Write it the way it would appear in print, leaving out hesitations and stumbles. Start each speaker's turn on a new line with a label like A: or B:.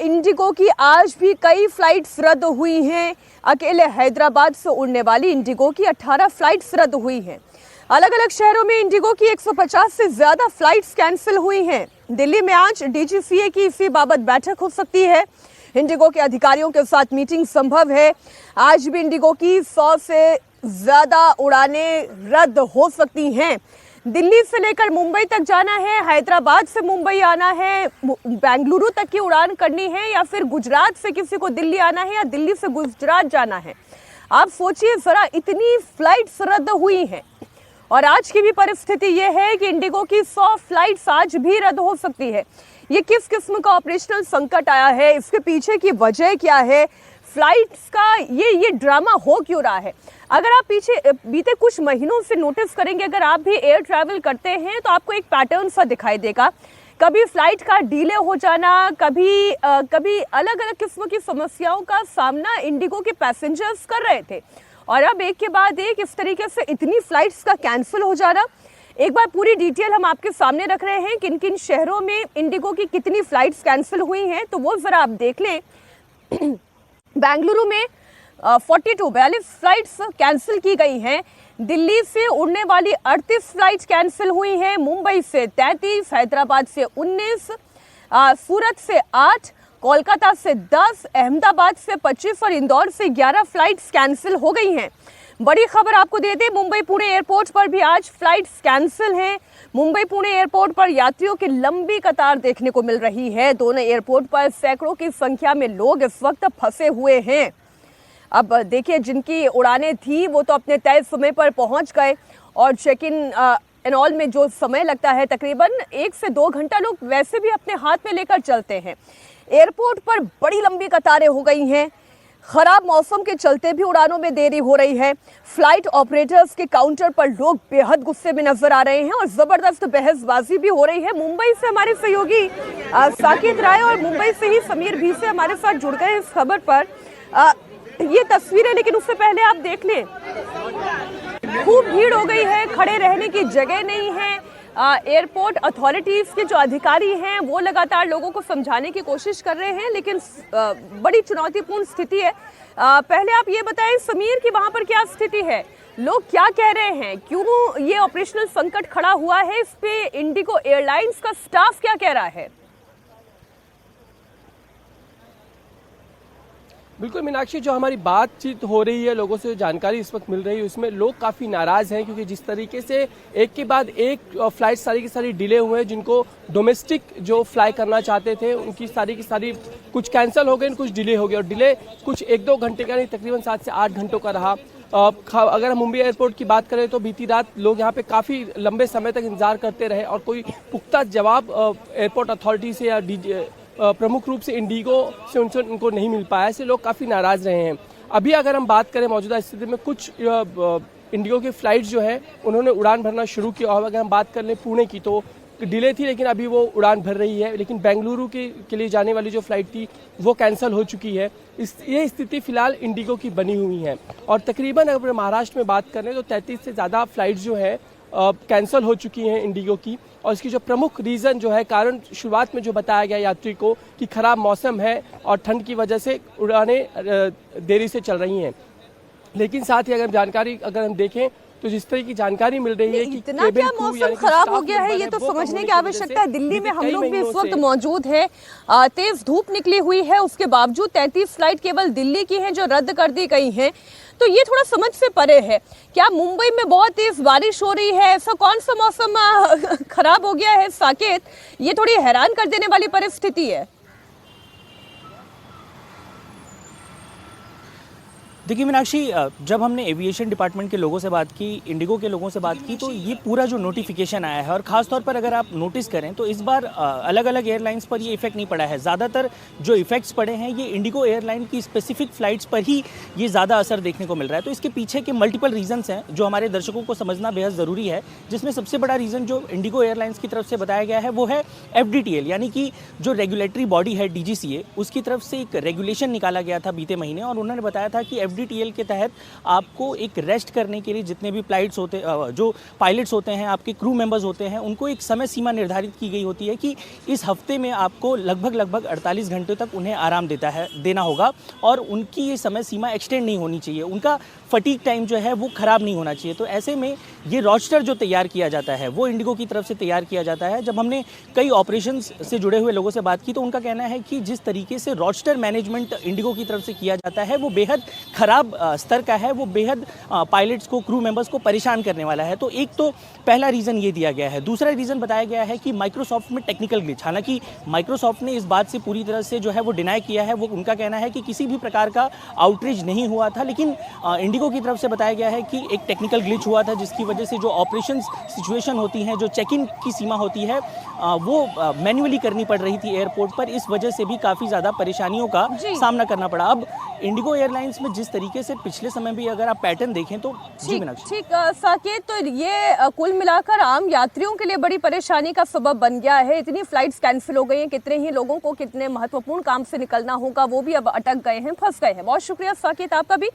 A: Indigo की आज भी कई फ्लाइट्स रद्द हुई हैं। अकेले हैदराबाद से उड़ने वाली इंडिगो की 18 फ्लाइट्स रद्द हुई हैं। अलग अलग शहरों में इंडिगो की 150 से ज्यादा फ्लाइट्स कैंसिल हुई हैं। दिल्ली में आज डीजीसीए की इसी बाबत बैठक हो सकती है। इंडिगो के अधिकारियों के साथ मीटिंग संभव है। आज भी इंडिगो की 100 से ज्यादा उड़ानें रद्द हो सकती हैं। दिल्ली से लेकर मुंबई तक जाना है, हैदराबाद से मुंबई आना है, बेंगलुरु तक की उड़ान करनी है, या फिर गुजरात से किसी को दिल्ली आना है, या दिल्ली से गुजरात जाना है। आप सोचिए जरा, इतनी फ्लाइट्स रद्द हुई हैं। और आज की भी परिस्थिति यह है कि इंडिगो की 100 फ्लाइट्स आज भी रद्द हो सकती है। ये किस किस्म का ऑपरेशनल संकट आया है, इसके पीछे की वजह क्या है, फ्लाइट्स का ये ड्रामा हो क्यों रहा है? अगर आप पीछे बीते कुछ महीनों से नोटिस करेंगे, अगर आप भी एयर ट्रैवल करते हैं तो आपको एक पैटर्न सा दिखाई देगा। कभी फ्लाइट का डिले हो जाना, कभी अलग अलग किस्म की समस्याओं का सामना इंडिगो के पैसेंजर्स कर रहे थे, और अब एक के बाद एक इस तरीके से इतनी फ्लाइट्स का कैंसिल हो जाना। एक बार पूरी डिटेल हम आपके सामने रख रहे हैं, किन किन शहरों में इंडिगो की कितनी फ्लाइट्स कैंसिल हुई हैं, तो वो जरा आप देख लें। बेंगलुरु में 42 फ्लाइट्स कैंसिल की गई हैं। दिल्ली से उड़ने वाली 38 फ्लाइट्स कैंसिल हुई हैं। मुंबई से 33, हैदराबाद से 19, सूरत से 8, कोलकाता से 10, अहमदाबाद से 25 और इंदौर से 11 फ्लाइट्स कैंसिल हो गई हैं। बड़ी खबर आपको दे दें, मुंबई पुणे एयरपोर्ट पर भी आज फ्लाइट्स कैंसिल हैं। मुंबई पुणे एयरपोर्ट पर यात्रियों की लंबी कतार देखने को मिल रही है। दोनों एयरपोर्ट पर सैकड़ों की संख्या में लोग इस वक्त फंसे हुए हैं। अब देखिए, जिनकी उड़ानें थी वो तो अपने तय समय पर पहुंच गए, और चेक इन एंड ऑल में जो समय लगता है तकरीबन 1 से 2 घंटा लोग वैसे भी अपने हाथ में लेकर चलते हैं। एयरपोर्ट पर बड़ी लंबी कतारें हो गई हैं। खराब मौसम के चलते भी उड़ानों में देरी हो रही है। फ्लाइट ऑपरेटर्स के काउंटर पर लोग बेहद गुस्से में नजर आ रहे हैं और जबरदस्त बहसबाजी भी हो रही है। मुंबई से हमारे सहयोगी साकेत राय और मुंबई से ही समीर भी से हमारे साथ जुड़ गए इस खबर पर। ये तस्वीरें, लेकिन उससे पहले आप देख लें, खूब भीड़ हो गई है, खड़े रहने की जगह नहीं है। एयरपोर्ट अथॉरिटीज के जो अधिकारी हैं वो लगातार लोगों को समझाने की कोशिश कर रहे हैं, लेकिन बड़ी चुनौतीपूर्ण स्थिति है। पहले आप ये बताएं समीर कि वहां पर क्या स्थिति है, लोग क्या कह रहे हैं, क्यों ये ऑपरेशनल संकट खड़ा हुआ है, इस पे इंडिगो एयरलाइंस का स्टाफ क्या कह रहा है?
B: बिल्कुल मीनाक्षी, जो हमारी बातचीत हो रही है, लोगों से जो जानकारी इस वक्त मिल रही है, उसमें लोग काफ़ी नाराज़ हैं, क्योंकि जिस तरीके से एक के बाद एक फ्लाइट सारी की सारी डिले हुए हैं। जिनको डोमेस्टिक जो फ्लाई करना चाहते थे उनकी सारी की सारी कुछ कैंसिल हो गई, कुछ डिले हो गए, और डिले कुछ 1-2 घंटे का नहीं, तकरीबन 7 से 8 घंटों का रहा। अगर हम मुंबई एयरपोर्ट की बात करें तो बीती रात लोग यहाँ पे काफ़ी लंबे समय तक इंतजार करते रहे, और कोई पुख्ता जवाब एयरपोर्ट अथॉरिटी से या प्रमुख रूप से इंडिगो से उनको नहीं मिल पाया, ऐसे लोग काफ़ी नाराज़ रहे हैं। अभी अगर हम बात करें मौजूदा स्थिति में, कुछ इंडिगो की फ़्लाइट्स जो है उन्होंने उड़ान भरना शुरू किया, और अगर हम बात कर लें पुणे की तो डिले थी, लेकिन अभी वो उड़ान भर रही है। लेकिन बेंगलुरु के लिए जाने वाली जो फ़्लाइट थी वो कैंसिल हो चुकी है। ये स्थिति फ़िलहाल इंडिगो की बनी हुई है, और तकरीबन अगर महाराष्ट्र में बात करें तो 33 से ज़्यादा फ़्लाइट्स जो है कैंसिल हो चुकी हैं इंडिगो की। और इसकी जो प्रमुख रीज़न जो है, कारण शुरुआत में जो बताया गया यात्री को कि ख़राब मौसम है और ठंड की वजह से उड़ानें देरी से चल रही हैं। लेकिन साथ ही अगर हम देखें तो जिस तरह की जानकारी मिल रही है कि
A: इतना क्या मौसम खराब हो गया है, ये तो समझने की आवश्यकता है। दिल्ली में हम लोग भी इस वक्त मौजूद है, तेज धूप निकली हुई है, उसके बावजूद 33 फ्लाइट केवल दिल्ली की हैं जो रद्द कर दी गई हैं। तो ये थोड़ा समझ से परे है। क्या मुंबई में बहुत तेज बारिश हो रही है, ऐसा कौन सा मौसम खराब हो गया है साकेत? ये थोड़ी हैरान कर देने वाली परिस्थिति है।
C: देखिए मीनाक्षी, जब हमने एविएशन डिपार्टमेंट के लोगों से बात की, इंडिगो के लोगों से बात की, तो ये पूरा जो नोटिफिकेशन आया है, और ख़ासतौर पर अगर आप नोटिस करें तो इस बार अलग अलग एयरलाइंस पर ये इफेक्ट नहीं पड़ा है। ज़्यादातर जो इफेक्ट्स पड़े हैं ये इंडिगो एयरलाइन की स्पेसिफिक फ़्लाइट्स पर ही ये ज़्यादा असर देखने को मिल रहा है। तो इसके पीछे के मल्टीपल रीजन्स हैं जो हमारे दर्शकों को समझना बेहद ज़रूरी है, जिसमें सबसे बड़ा रीज़न जो इंडिगो एयरलाइंस की तरफ से बताया गया है वो है FDTL, यानी कि जो रेगुलेटरी बॉडी है DGCA, उसकी तरफ से एक रेगुलेशन निकाला गया था बीते महीने, और उन्होंने बताया था कि FDTL के तहत आपको एक रेस्ट करने के लिए जितने भी फ्लाइट्स होते जो पायलट्स होते हैं, आपके क्रू मेंबर्स होते हैं, उनको एक समय सीमा निर्धारित की गई होती है कि इस हफ्ते में आपको लगभग 48 घंटे तक उन्हें आराम देना होगा और उनकी ये समय सीमा एक्सटेंड नहीं होनी चाहिए, उनका फटीक टाइम जो है वो ख़राब नहीं होना चाहिए। तो ऐसे में ये रोस्टर जो तैयार किया जाता है वो इंडिगो की तरफ से तैयार किया जाता है। जब हमने कई ऑपरेशंस से जुड़े हुए लोगों से बात की तो उनका कहना है कि जिस तरीके से रोस्टर मैनेजमेंट इंडिगो की तरफ से किया जाता है वो बेहद ख़राब स्तर का है, वो बेहद पायलट्स को, क्रू मेंबर्स को परेशान करने वाला है। तो एक तो पहला रीज़न ये दिया गया है। दूसरा रीज़न बताया गया है कि माइक्रोसॉफ्ट में टेक्निकल ग्लिच, हालांकि माइक्रोसॉफ्ट ने इस बात से पूरी तरह से जो है वो डिनाई किया है। वो उनका कहना है कि किसी भी प्रकार का आउटरीच नहीं हुआ था, लेकिन इंडिगो की तरफ से बताया गया है कि एक टेक्निकल ग्लिच हुआ था जिसकी वजह से जो ऑपरेशंस सिचुएशन होती हैं, जो चेक इन की सीमा होती है वो मैन्युअली करनी पड़ रही थी एयरपोर्ट पर। इस वजह से भी काफ़ी ज़्यादा परेशानियों का सामना करना पड़ा। अब इंडिगो एयरलाइंस में जिस तरीके से पिछले समय भी अगर आप पैटर्न देखें तो
A: ठीक साकेत, तो ये कुल मिलाकर आम यात्रियों के लिए बड़ी परेशानी का सबब बन गया है। इतनी फ्लाइट्स कैंसिल हो गई हैं, कितने ही लोगों को कितने महत्वपूर्ण काम से निकलना होगा वो भी अब अटक गए हैं, फंस गए हैं। बहुत शुक्रिया साकेत आपका भी।